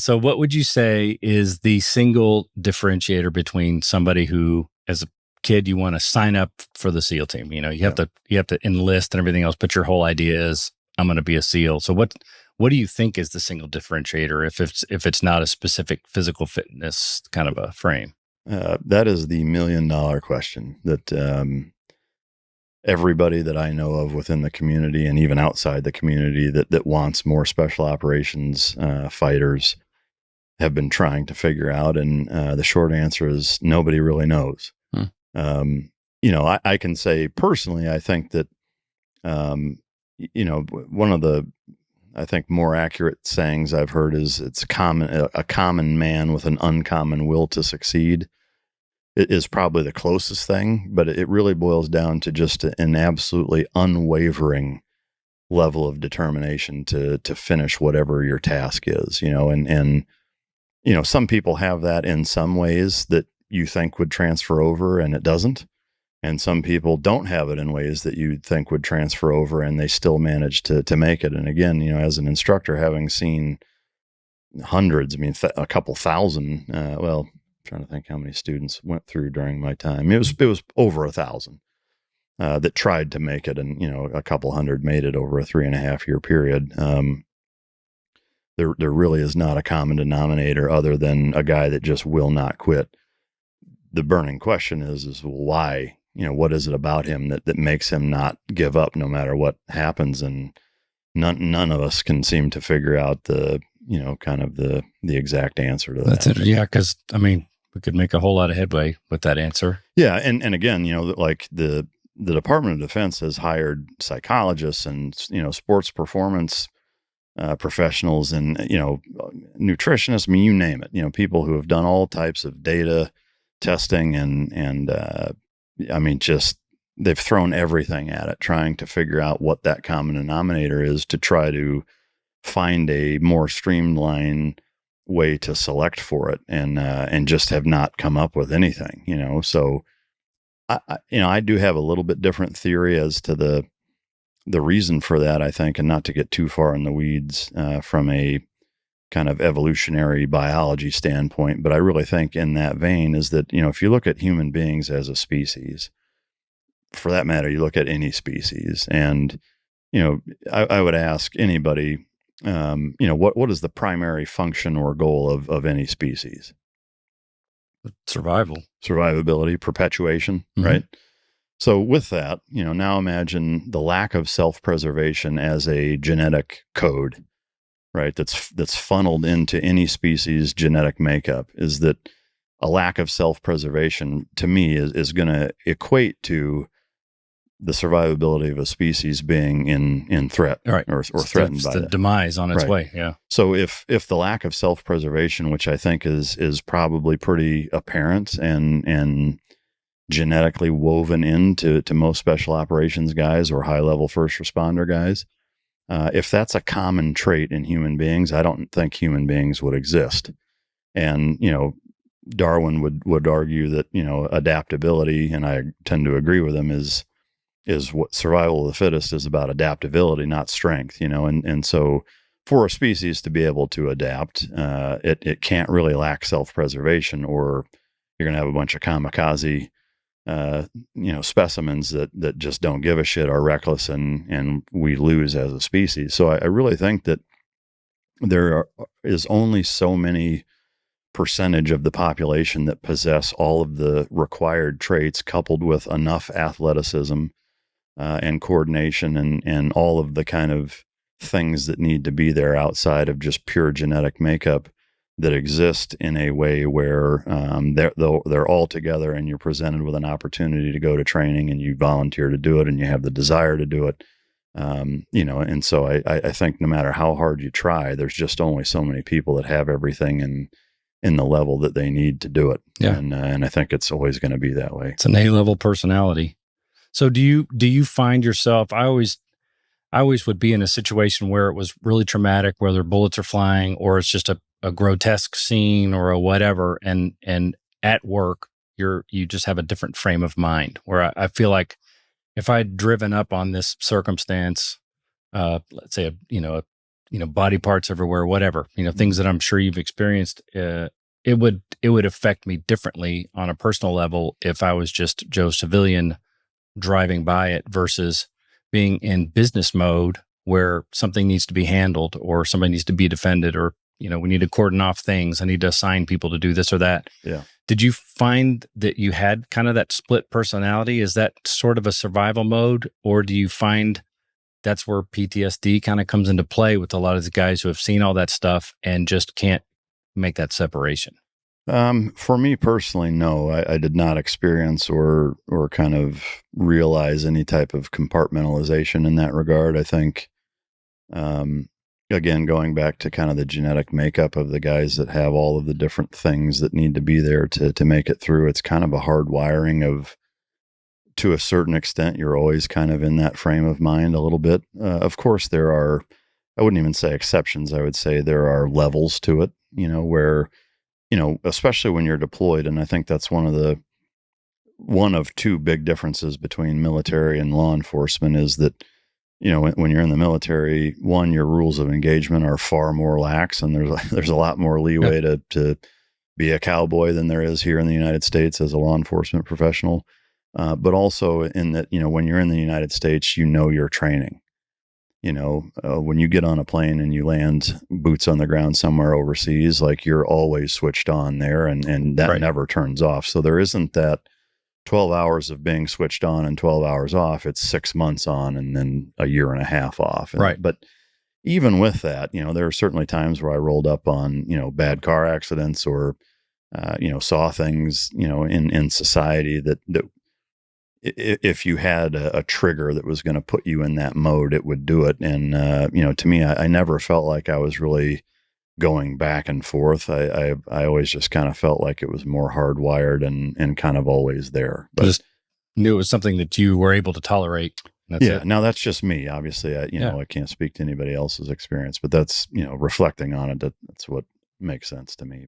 So what would you say is the single differentiator between somebody who, as a kid, you want to sign up for the SEAL team? You know, you have to enlist and everything else, but your whole idea is I'm going to be a SEAL. So what do you think is the single differentiator if it's not a specific physical fitness kind of a frame? That is the $1,000,000 question that everybody that I know of within the community and even outside the community that wants more special operations fighters have been trying to figure out. And the short answer is nobody really knows. You know, I can say personally, I think that, you know, one of the, I think more accurate sayings I've heard is it's a common man with an uncommon will to succeed. It is probably the closest thing, but it really boils down to just an absolutely unwavering level of determination to finish whatever your task is, you know, and you know, some people have that in some ways that you think would transfer over and it doesn't. And some people don't have it in ways that you'd think would transfer over and they still manage to make it. And again, you know, as an instructor, having seen hundreds, I mean, a couple thousand, well, I'm trying to think how many students went through during my time. It was over 1,000 that tried to make it. And, you know, a couple hundred made it over a 3.5-year period. There really is not a common denominator other than a guy that just will not quit. The burning question is why, you know, what is it about him that makes him not give up no matter what happens? And none of us can seem to figure out the, you know, kind of the exact answer to that. That's it. Yeah. Cause I mean, we could make a whole lot of headway with that answer. Yeah. And again, you know, like the Department of Defense has hired psychologists and, you know, sports performance professionals and, you know, nutritionists, I mean, you name it, you know, people who have done all types of data testing and I mean, just they've thrown everything at it, trying to figure out what that common denominator is to try to find a more streamlined way to select for it and just have not come up with anything, you know? So you know, I do have a little bit different theory as to the reason for that, I think, and not to get too far in the weeds from a kind of evolutionary biology standpoint, but I really think in that vein is that, you know, if you look at human beings as a species, for that matter, you look at any species and, you know, I would ask anybody, you know, what is the primary function or goal of any species? Survivability, perpetuation, right? So with that, you know, now imagine the lack of self-preservation as a genetic code, right? That's funneled into any species' genetic makeup. Is that a lack of self-preservation to me is going to equate to the survivability of a species being in threat, right, or threatened by the demise on its way. Yeah. So if the lack of self-preservation, which I think is probably pretty apparent and genetically woven into most special operations guys or high-level first responder guys, if that's a common trait in human beings, I don't think human beings would exist. And, you know, Darwin would argue that, you know, adaptability, and I tend to agree with him, is what survival of the fittest is about: adaptability, not strength, you know. And so for a species to be able to adapt, it can't really lack self-preservation, or you're going to have a bunch of kamikaze you know, specimens that just don't give a shit, are reckless, and we lose as a species. So I really think that there is only so many percentage of the population that possess all of the required traits, coupled with enough athleticism and coordination and all of the kind of things that need to be there outside of just pure genetic makeup, that exist in a way where they're all together and you're presented with an opportunity to go to training and you volunteer to do it and you have the desire to do it. You know, and so I think no matter how hard you try, there's just only so many people that have everything in the level that they need to do it. Yeah. And I think it's always going to be that way. It's an A-level personality. So do you find yourself, I always would be in a situation where it was really traumatic, whether bullets are flying or it's just a grotesque scene or a whatever. And at work, you just have a different frame of mind, where I feel like if I'd driven up on this circumstance, let's say, a body parts everywhere, whatever, things that I'm sure you've experienced. It would affect me differently on a personal level if I was just Joe Civilian driving by it versus being in business mode where something needs to be handled or somebody needs to be defended, or we need to cordon off things. I need to assign people to do this or that. Yeah. Did you find that you had kind of that split personality? Is that sort of a survival mode, or do you find that's where PTSD kind of comes into play with a lot of the guys who have seen all that stuff and just can't make that separation? For me personally, no, I did not experience or kind of realize any type of compartmentalization in that regard. I think, again, going back to kind of the genetic makeup of the guys that have all of the different things that need to be there to make it through, it's kind of a hard wiring of, to a certain extent, you're always kind of in that frame of mind a little bit. Of course, there are, I wouldn't even say exceptions. I would say there are levels to it, where, especially when you're deployed. And I think that's one of two big differences between military and law enforcement is that, when you're in the military, one, your rules of engagement are far more lax, and there's a lot more leeway to be a cowboy than there is here in the United States as a law enforcement professional. But also in that, when you're in the United States, your training. When you get on a plane and you land boots on the ground somewhere overseas, like you're always switched on there, and that never turns off. So there isn't that 12 hours of being switched on and 12 hours off. It's 6 months on and then a year and a half off. But even with that, there are certainly times where I rolled up on, bad car accidents or, saw things, in society that if you had a trigger that was going to put you in that mode, it would do it. And, to me, I never felt like I was really going back and forth. I always just kind of felt like it was more hardwired and kind of always there. But just knew it was something that you were able to tolerate. That's it. Now that's just me. Obviously, I can't speak to anybody else's experience, but that's, reflecting on it, that's what makes sense to me.